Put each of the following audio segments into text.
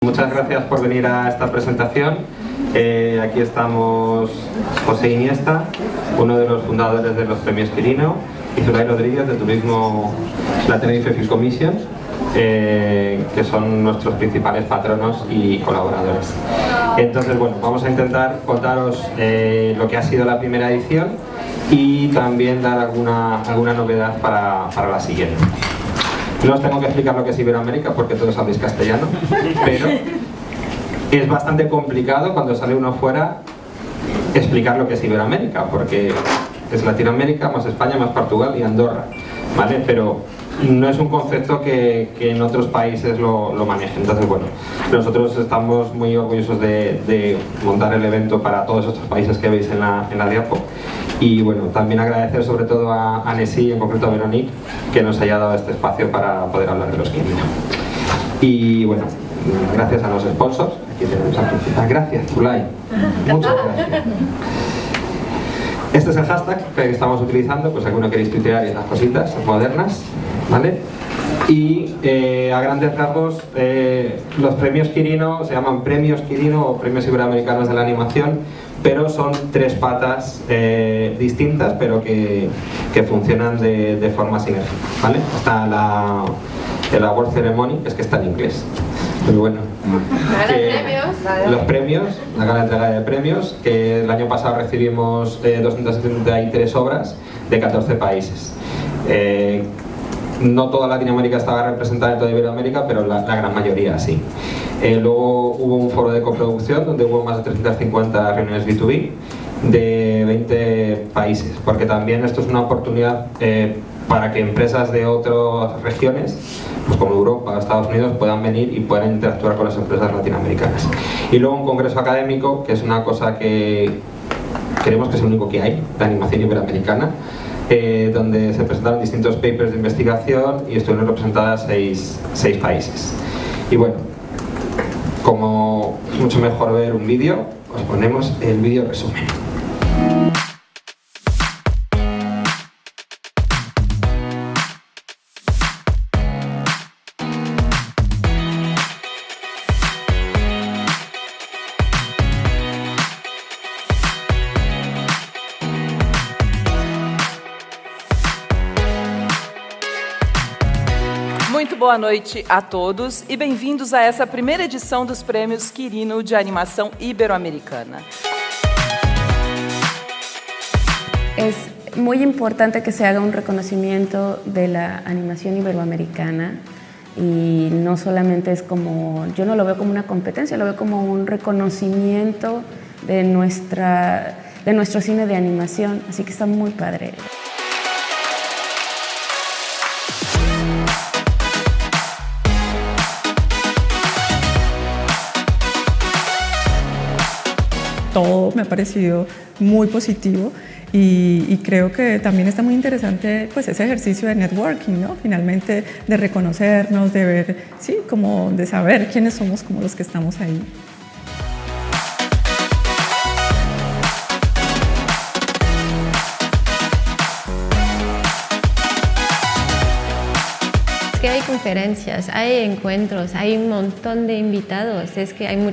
Muchas gracias por venir a esta presentación. Aquí estamos José Iniesta, uno de los fundadores de los Premios Quirino, y Zulay Rodríguez de Turismo la Tenerife Film Commission, que son nuestros principales patronos y colaboradores. Entonces, bueno, vamos a intentar contaros lo que ha sido la primera edición y también dar alguna novedad para la siguiente. No os tengo que explicar lo que es Iberoamérica porque todos sabéis castellano, pero es bastante complicado cuando sale uno fuera explicar lo que es Iberoamérica, porque es Latinoamérica, más España, más Portugal y Andorra, ¿vale? Pero no es un concepto que en otros países lo manejen. Entonces, bueno, nosotros estamos muy orgullosos de montar el evento para todos estos países que veis en la diapo. Y bueno, también agradecer sobre todo a Annecy y en concreto a Veronique que nos haya dado este espacio para poder hablar de los Quirino. Y bueno, gracias a los sponsors. Aquí tenemos a principal. Gracias, Zulay. Muchas gracias. Este es el hashtag que estamos utilizando, pues alguno queréis tuitear y esas cositas modernas, ¿vale? Y a grandes rasgos, los premios Quirino se llaman Premios Quirino o Premios Iberoamericanos de la Animación, pero son tres patas distintas, pero que funcionan de forma sinérgica, ¿vale? Está el Award Ceremony, es que está en inglés, pero bueno. Los premios, la gala de entrega de premios, que el año pasado recibimos 273 obras de 14 países. No toda Latinoamérica estaba representada en toda Iberoamérica, pero la gran mayoría sí. Luego hubo un foro de coproducción donde hubo más de 350 reuniones B2B de 20 países, porque también esto es una oportunidad para que empresas de otras regiones, pues como Europa o Estados Unidos, puedan venir y puedan interactuar con las empresas latinoamericanas. Y luego un congreso académico, que es una cosa que creemos que es el único que hay de animación iberoamericana, donde se presentaron distintos papers de investigación y estuvieron representadas seis países. Y bueno, como es mucho mejor ver un vídeo, os ponemos el vídeo resumen. Muito boa noite a todos e bem-vindos a essa primeira edição dos Prêmios Quirino de Animação Iberoamericana. Es muy importante que se haga un reconocimiento de la animación iberoamericana y no solamente es como, yo no lo veo como una competencia, lo veo como un reconocimiento de nuestro cine de animación, así que está muy padre. Todo me ha parecido muy positivo y creo que también está muy interesante pues ese ejercicio de networking, ¿no? Finalmente de reconocernos, de ver, sí, como de saber quiénes somos como los que estamos ahí. Es que hay conferencias, hay encuentros, hay un montón de invitados, es que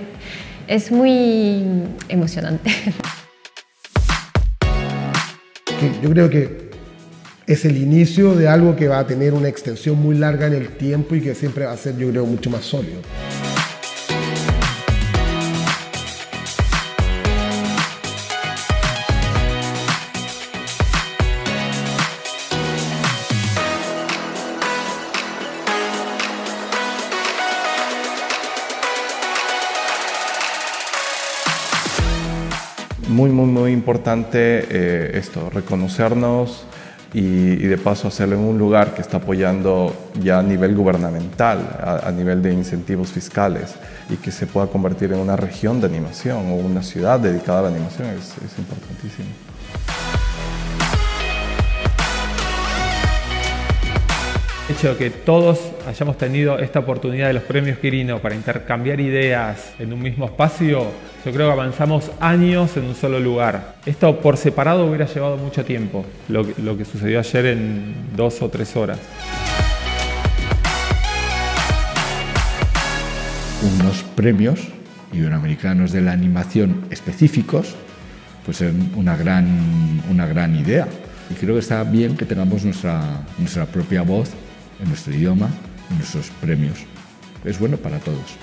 es muy emocionante. Yo creo que es el inicio de algo que va a tener una extensión muy larga en el tiempo y que siempre va a ser, yo creo, mucho más sólido. Muy importante esto, reconocernos y de paso hacerlo en un lugar que está apoyando ya a nivel gubernamental, a nivel de incentivos fiscales y que se pueda convertir en una región de animación o una ciudad dedicada a la animación es importantísimo. El hecho de que todos hayamos tenido esta oportunidad de los premios Quirino para intercambiar ideas en un mismo espacio, yo creo que avanzamos años en un solo lugar. Esto por separado hubiera llevado mucho tiempo, lo que sucedió ayer en 2 o 3 horas. unos premios iberoamericanos de la animación específicos, pues es una gran idea. Y creo que está bien que tengamos nuestra propia voz en nuestro idioma, en nuestros premios. Es bueno para todos.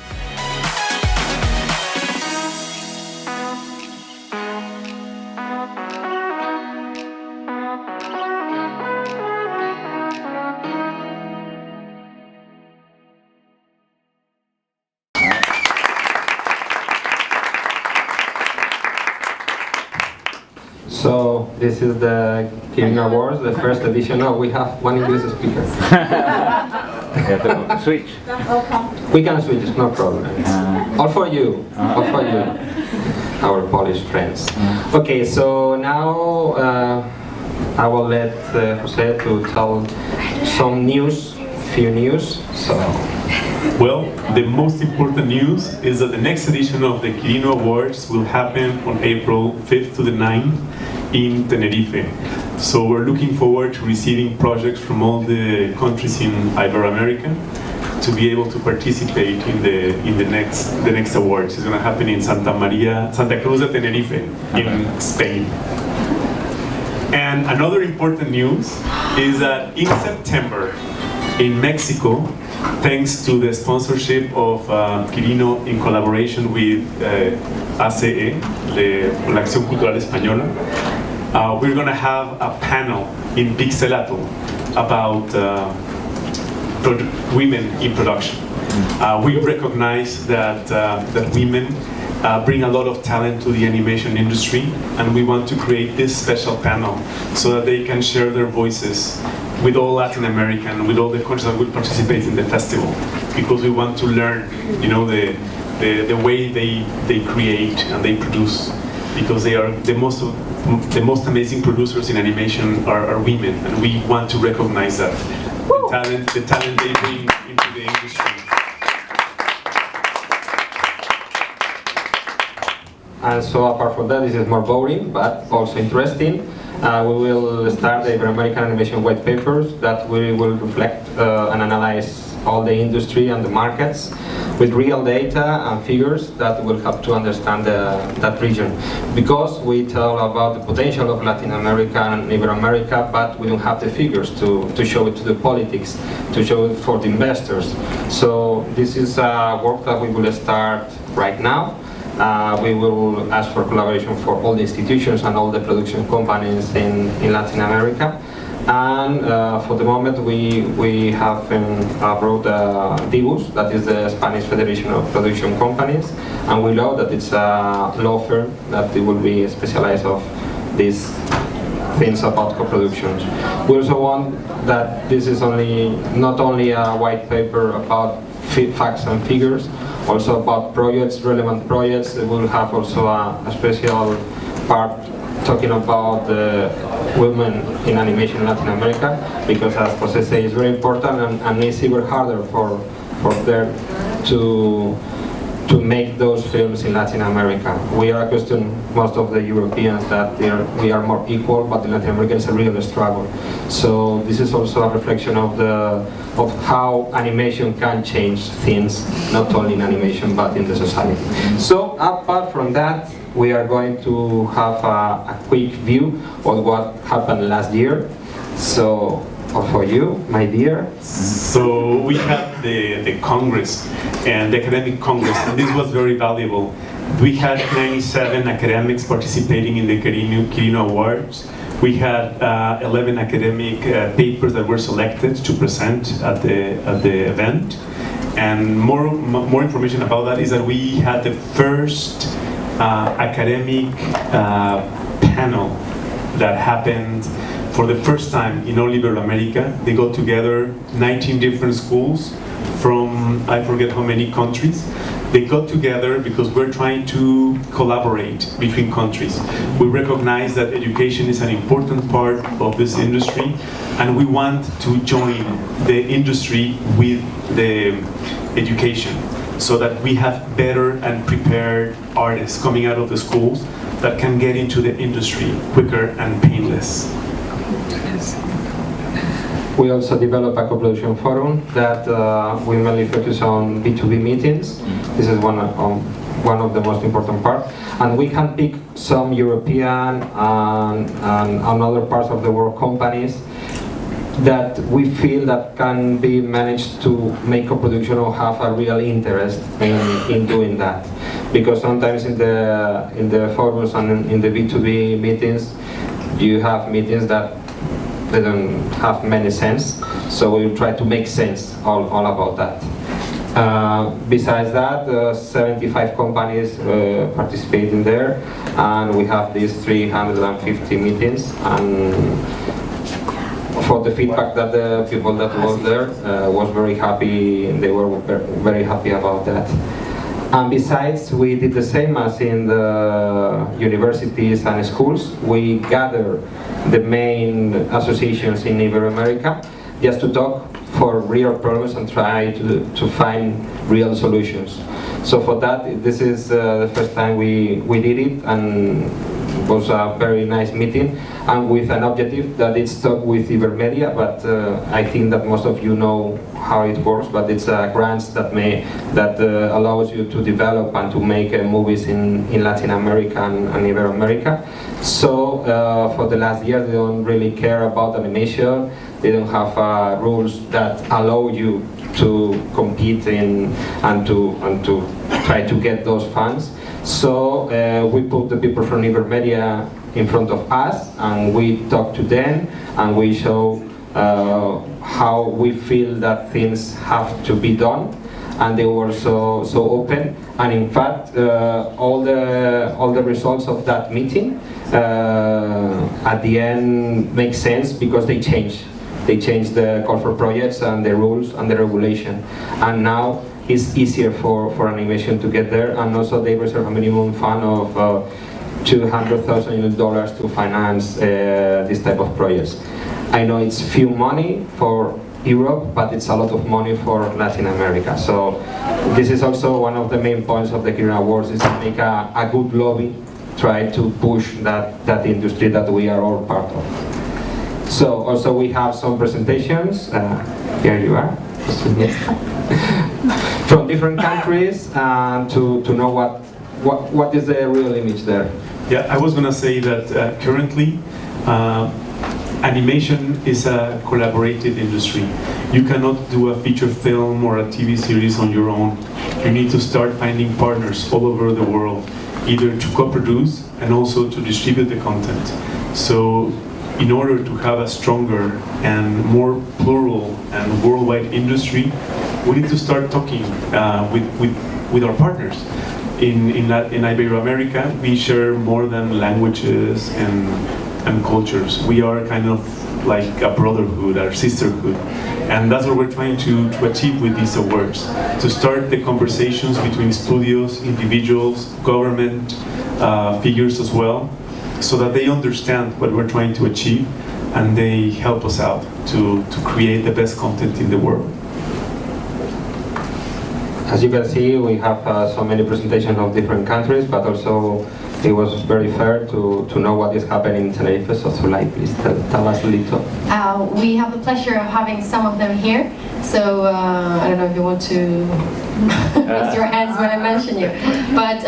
So this is the Quirino Awards, the first edition. Oh, we have one English speaker. Switch. We can switch, no problem. All for you, our Polish friends. Okay, so now I will let Jose to tell some news, few news. So. Well, the most important news is that the next edition of the Quirino Awards will happen on April 5th to the 9th in Tenerife. So we're looking forward to receiving projects from all the countries in Iberoamerica to be able to participate in the next awards. It's going to happen in Santa Cruz de Tenerife in Spain. And another important news is that in September in Mexico, thanks to the sponsorship of Quirino in collaboration with ACE, la Acción Cultural Española, we're going to have a panel in Pixelato about women in production. We recognize that women bring a lot of talent to the animation industry, and we want to create this special panel so that they can share their voices with all Latin America and with all the countries that will participate in the festival, because we want to learn, the way they create and they produce, because they are the most amazing producers in animation are women, and we want to recognize that the talent they bring into the industry. And so apart from that, this is more boring, but also interesting. We will start the Ibero-American Animation White Papers that we will reflect and analyze all the industry and the markets with real data and figures that will help to understand that region. Because we tell about the potential of Latin America and Ibero-America, but we don't have the figures to show it to the politics, to show it for the investors. So this is a work that we will start right now. We will ask for collaboration for all the institutions and all the production companies in Latin America. And for the moment we have brought DIBUS, that is the Spanish Federation of Production Companies, and we know that it's a law firm that it will be specialized of these things about co-productions. We also want that this is not only a white paper about facts and figures, also about projects, relevant projects. We will have also a special part talking about the women in animation in Latin America, because as Jose said, it's very important and it's even harder for them to make those films in Latin America. We are accustomed, most of the Europeans, that we are more equal, but in Latin America it's a real struggle. So this is also a reflection of how animation can change things, not only in animation but in the society. So apart from that, we are going to have a quick view of what happened last year. So for you, my dear. So we had the Congress and the Academic Congress, and this was very valuable. We had 97 academics participating in the Quirino Awards. We had 11 academic papers that were selected to present at the event. And more information about that is that we had the first academic panel that happened for the first time in all Ibero-America. They got together 19 different schools from I forget how many countries. They got together because we're trying to collaborate between countries. We recognize that education is an important part of this industry, and we want to join the industry with the education so that we have better and prepared artists coming out of the schools that can get into the industry quicker and painless. We also develop a co-production forum that we mainly focus on B2B meetings. This is one of the most important parts. And we can pick some European and other parts of the world companies that we feel that can be managed to make a production or have a real interest in doing that. Because sometimes in the forums and in the B2B meetings, you have meetings that they don't have many sense, so we try to make sense all about that. Besides that, 75 companies participate in there, and we have these 350 meetings. And for the feedback that the people that was there was very happy, they were very happy about that. And besides, we did the same as in the universities and schools. We gather the main associations in Ibero-America just to talk for real problems and try to find real solutions. So for that, this is the first time we did it, and it was a very nice meeting, and with an objective that it's talk with Ibermedia, but I think that most of you know how it works, but it's grants that allows you to develop and to make movies in Latin America and Ibero-America. So for the last year, they don't really care about animation. They don't have rules that allow you to compete in and to try to get those funds. So we put the people from Ibermedia in front of us, and we talk to them, and we show how we feel that things have to be done, and they were so open. And in fact, all the results of that meeting at the end make sense because they change. They changed the call for projects and the rules and the regulation, and now it's easier for animation to get there. And also they reserve a minimum fund of $200,000 to finance this type of projects. I know it's few money for Europe, but it's a lot of money for Latin America. So this is also one of the main points of the Quirino Awards, is to make a good lobby, try to push that industry that we are all part of. So also we have some presentations. Here you are. From different countries, to know what is the real image there. Yeah, I was going to say that currently animation is a collaborative industry. You cannot do a feature film or a TV series on your own. You need to start finding partners all over the world, either to co-produce and also to distribute the content. So in order to have a stronger and more plural and worldwide industry, we need to start talking with our partners. In Ibero-America, we share more than languages and cultures. We are kind of like a brotherhood, our sisterhood. And that's what we're trying to achieve with these awards, to start the conversations between studios, individuals, government figures as well, so that they understand what we're trying to achieve and they help us out to create the best content in the world. As you can see, we have so many presentations of different countries, but also it was very fair to know what is happening in Tenerife. So Zulay, please tell us a little. We have the pleasure of having some of them here. So I don't know if you want to raise your hands when I mention you. But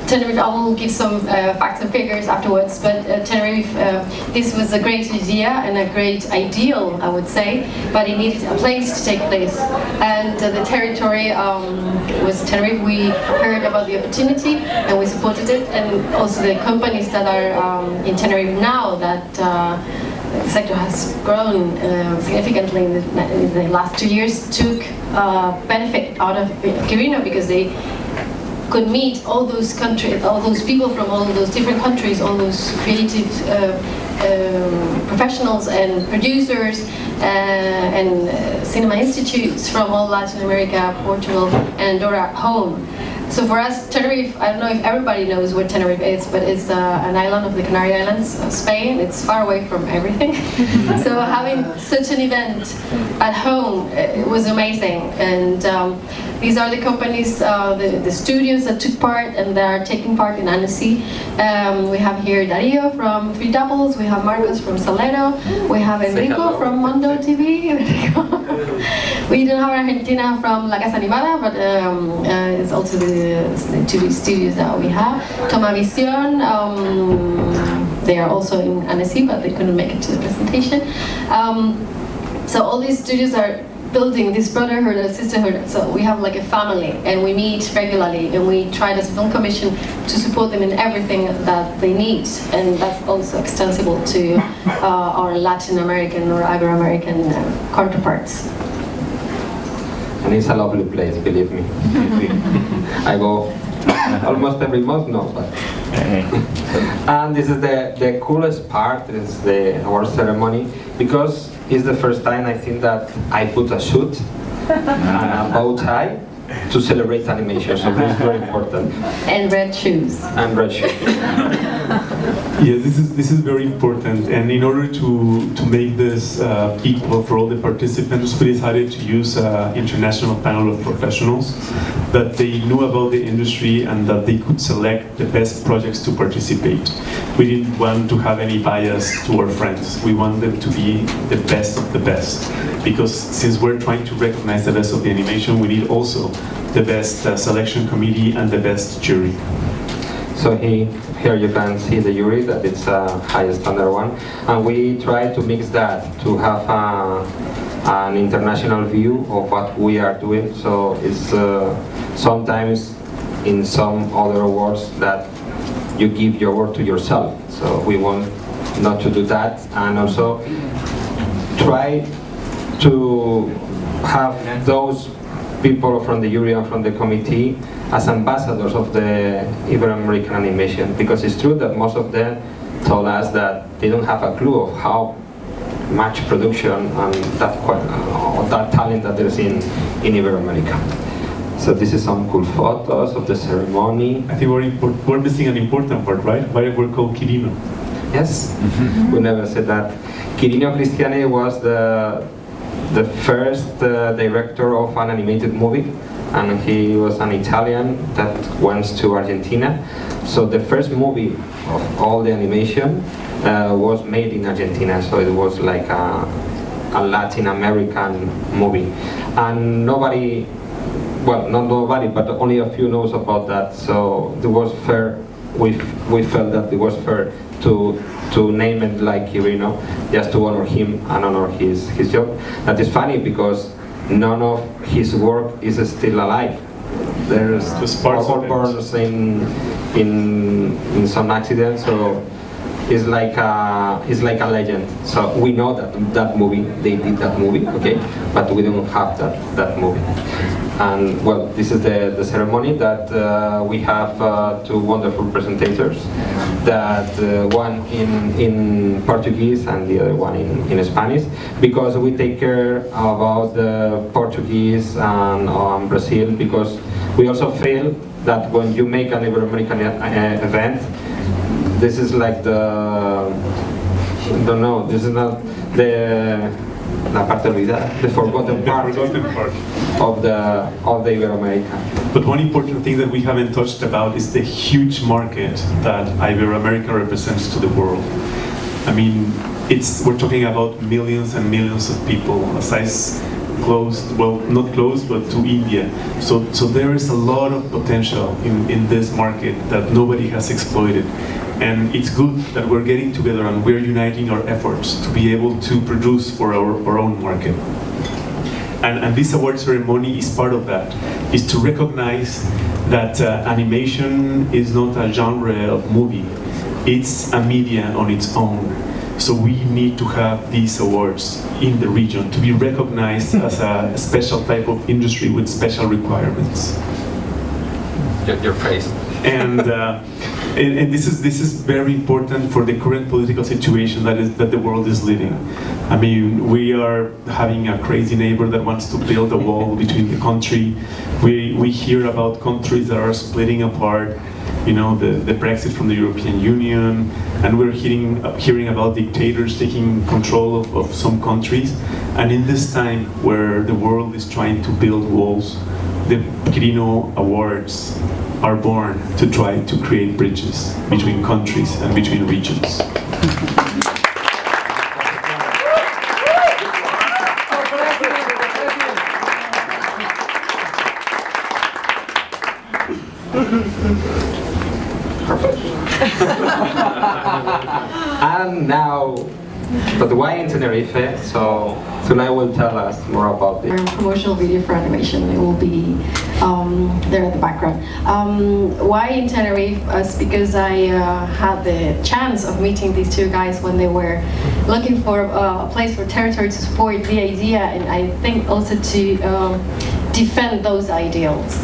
Tenerife, I will give some facts and figures afterwards, but Tenerife, this was a great idea and a great ideal, I would say, but it needed a place to take place. And the territory was Tenerife. We heard about the opportunity and we supported it, and also the companies that are in Tenerife now, that the sector has grown significantly in the last 2 years, took benefit out of Quirino, because they could meet all those countries, all those people from all those different countries, all those creative professionals and producers and cinema institutes from all Latin America, Portugal, and Andorra at home. So for us, Tenerife, I don't know if everybody knows what Tenerife is, but it's an island of the Canary Islands of Spain. It's far away from everything. So having such an event at home, it was amazing. And these are the companies, the studios that took part and that are taking part in Annecy. We have here Darío from Three Doubles, we have Marcos from Salero, we have Enrico from Mondo TV. We don't have Argentina from La Casa Animada, but it's also the TV studios that we have. Tomavisión, they are also in Annecy, but they couldn't make it to the presentation. So all these studios are building this brotherhood and sisterhood. So we have like a family, and we meet regularly, and we try as a film commission to support them in everything that they need, and that's also extensible to our Latin American or Ibero-American counterparts. And it's a lovely place, believe me. I go almost every month, no, but... And this is the coolest part, is the award ceremony, because it's the first time I think that I put a suit and a bow tie to celebrate animation, so this is very important. And red shoes. And red shoes. Yes, this is very important, and in order to make this equal for all the participants, we decided to use an international panel of professionals that they knew about the industry and that they could select the best projects to participate. We didn't want to have any bias to our friends. We want them to be the best of the best, because since we're trying to recognize the best of the animation, we need also the best selection committee and the best jury. So here you can see the jury, that it's a high standard one, and we try to mix that to have an international view of what we are doing. So it's sometimes in some other awards that you give your word to yourself. So we want not to do that, and also try to have those people from the jury and from the committee as ambassadors of the Ibero-American animation, because it's true that most of them told us that they don't have a clue of how much production and that talent that there's in Ibero-America. So this is some cool photos of the ceremony. I think we're missing an important part, right? Why we're called Quirino. Yes, we never said that. Quirino Cristiani was the first director of an animated movie, and he was an Italian that went to Argentina. So the first movie of all the animation was made in Argentina, so it was like a Latin American movie. And nobody, well, not nobody, but only a few knows about that, so it was fair, we felt that it was fair to name it like Quirino, just to honor him and honor his job. That is funny because none of his work is still alive. There's burns in some accidents, so it's like a legend. So we know that movie, they did that movie, okay, but we don't have that movie. And well, this is the ceremony that we have two wonderful presentators, that one in Portuguese and the other one in Spanish, because we take care about the Portuguese and Brazil, because we also feel that when you make an Ibero-American event, this is like this is not la parte olvidada, the forgotten part of the Ibero-America. But one important thing that we haven't touched about is the huge market that Ibero-America represents to the world. I mean, we're talking about millions and millions of people, a size close, well, not close, but to India. So there is a lot of potential in this market that nobody has exploited. And it's good that we're getting together and we're uniting our efforts to be able to produce for our own market. And this award ceremony is part of that, is to recognize that animation is not a genre of movie, it's a media on its own. So we need to have these awards in the region to be recognized as a special type of industry with special requirements. Your praise. And this is very important for the current political situation that the world is living. I mean, we are having a crazy neighbor that wants to build a wall between the country. We hear about countries that are splitting apart. You know, the Brexit from the European Union, and we're hearing about dictators taking control of some countries. And in this time where the world is trying to build walls, the Quirino Awards are born to try to create bridges between countries and between regions. And now, but why in Tenerife? So Zulay will tell us more about this. Our promotional video for animation, it will be there at the background. Why in Tenerife? It's because I had the chance of meeting these two guys when they were looking for a place or territory to support the idea, and I think also to defend those ideals.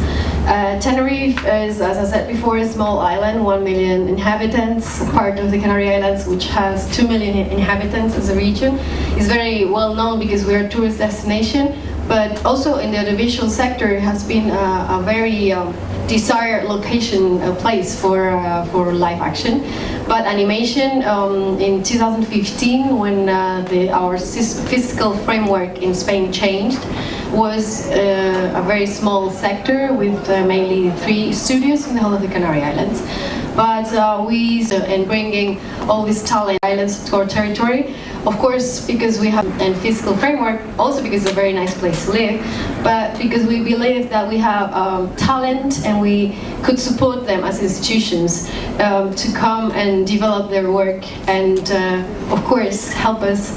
Tenerife is, as I said before, a small island, 1 million inhabitants, part of the Canary Islands, which has 2 million inhabitants as a region. It's very well known because we're a tourist destination, but also in the audiovisual sector, it has been a very desired location, a place for live action. But animation, in 2015, when our fiscal framework in Spain changed, was a very small sector with mainly 3 studios in the whole of the Canary Islands. But in bringing all this talent islands to our territory, of course, because we have a fiscal framework, also because it's a very nice place to live, but because we believe that we have talent and we could support them as institutions to come and develop their work and, of course, help us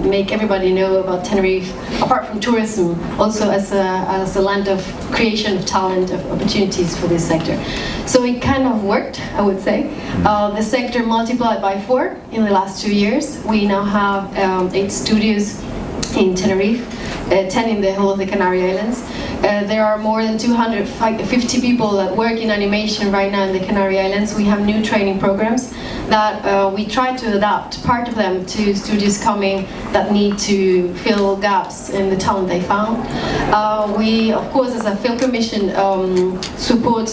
make everybody know about Tenerife, apart from tourism, also as a land of creation of talent, of opportunities for this sector. So it kind of worked, I would say. The sector multiplied by 4 in the last 2 years. We now have 8 studios in Tenerife, 10 in the whole of the Canary Islands. There are more than 250 people that work in animation right now in the Canary Islands. We have new training programs that we try to adapt, part of them to studios coming that need to fill gaps in the talent they found. We, of course, as a film commission, support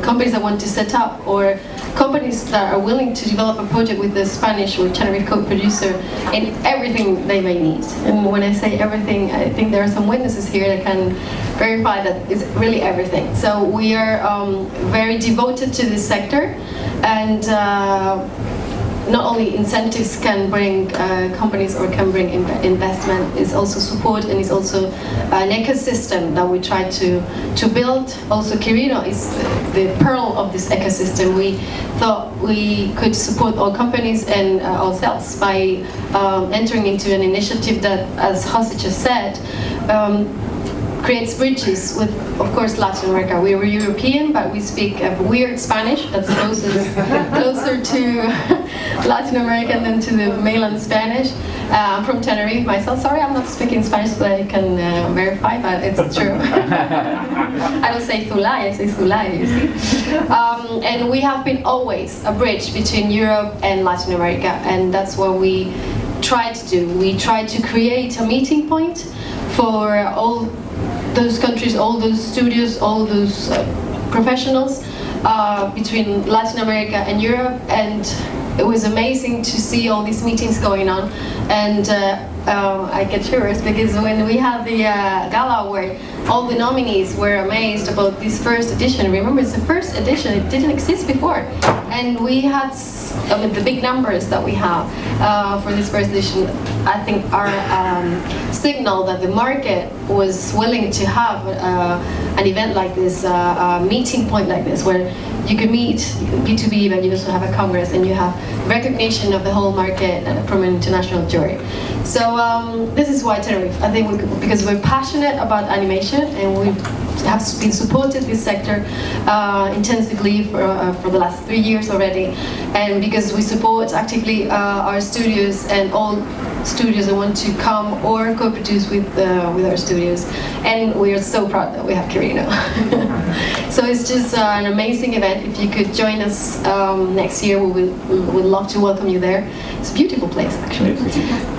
companies that want to set up or companies that are willing to develop a project with the Spanish or Tenerife co-producer in everything they may need. And when I say everything, I think there are some witnesses here that can verify that it's really everything. So we are very devoted to this sector, and not only incentives can bring companies or can bring investment, it's also support, and it's also an ecosystem that we try to build. Also Quirino is the pearl of this ecosystem. We thought we could support all companies and ourselves by entering into an initiative that, as Jose just said, creates bridges with, of course, Latin America. We were European, but we speak weird Spanish that's closer to Latin American than to the mainland Spanish. I'm from Tenerife myself. Sorry, I'm not speaking Spanish, but I can verify, but it's true. I don't say Zulay, I say Zulay, you see. And we have been always a bridge between Europe and Latin America, and that's what we try to do. We try to create a meeting point for all those countries, all those studios, all those professionals between Latin America and Europe, and it was amazing to see all these meetings going on. And I get shivers because when we had the Gala Award, all the nominees were amazed about this first edition. Remember, it's the first edition, it didn't exist before. And we had, the big numbers that we have for this first edition, I think are signal that the market was willing to have an event like this, a meeting point like this, where you could meet B2B, but you also have a congress and you have recognition of the whole market from an international jury. So this is why Tenerife, I think because we're passionate about animation and we have been supported this sector intensively for the last 3 years already, and because we support actively our studios and all studios that want to come or co-produce with our studios, and we are so proud that we have Quirino. So it's just an amazing event. If you could join us next year, we would love to welcome you there. It's a beautiful place, actually.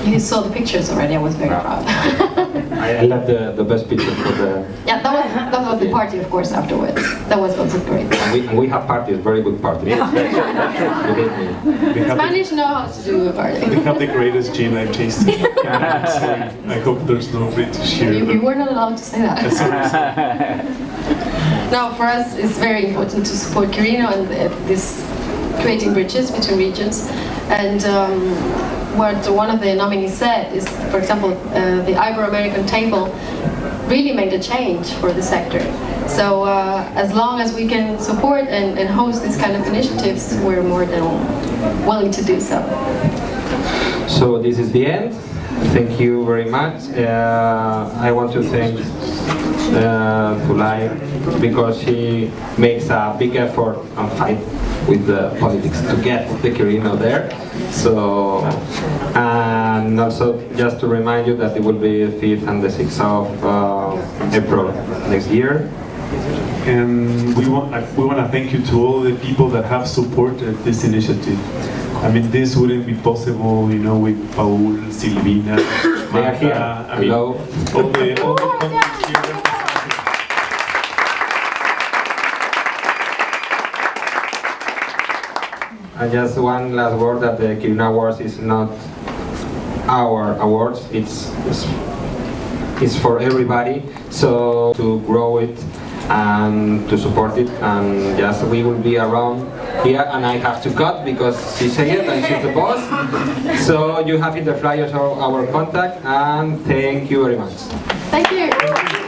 You saw the pictures already. I was very proud. I love the best picture for the. Yeah, that was of the party, of course, afterwards. That was also great. And we have parties, very good parties. Spanish know how to do a party. They have the greatest gin I've tasted. I hope there's no British here. You were not allowed to say that. Now, for us, it's very important to support Quirino and this creating bridges between regions. And what one of the nominees said is, for example, the Ibero-American table really made a change for the sector. So as long as we can support and host these kind of initiatives, we're more than willing to do so. So this is the end. Thank you very much. I want to thank Zulay because she makes a big effort and fight with the politics to get the Quirino there. So, and also just to remind you that it will be the 5th and the 6th of April next year. And we want to thank you to all the people that have supported this initiative. I mean, this wouldn't be possible, you know, with Paul, Silvina, Marta, I mean, all the companies here. And just one last word, that the Quirino Awards is not our awards, it's for everybody. So to grow it and to support it, and just we will be around here, and I have to cut because she said it and she's the boss. So you have in the flyers our contact, and thank you very much. Thank you.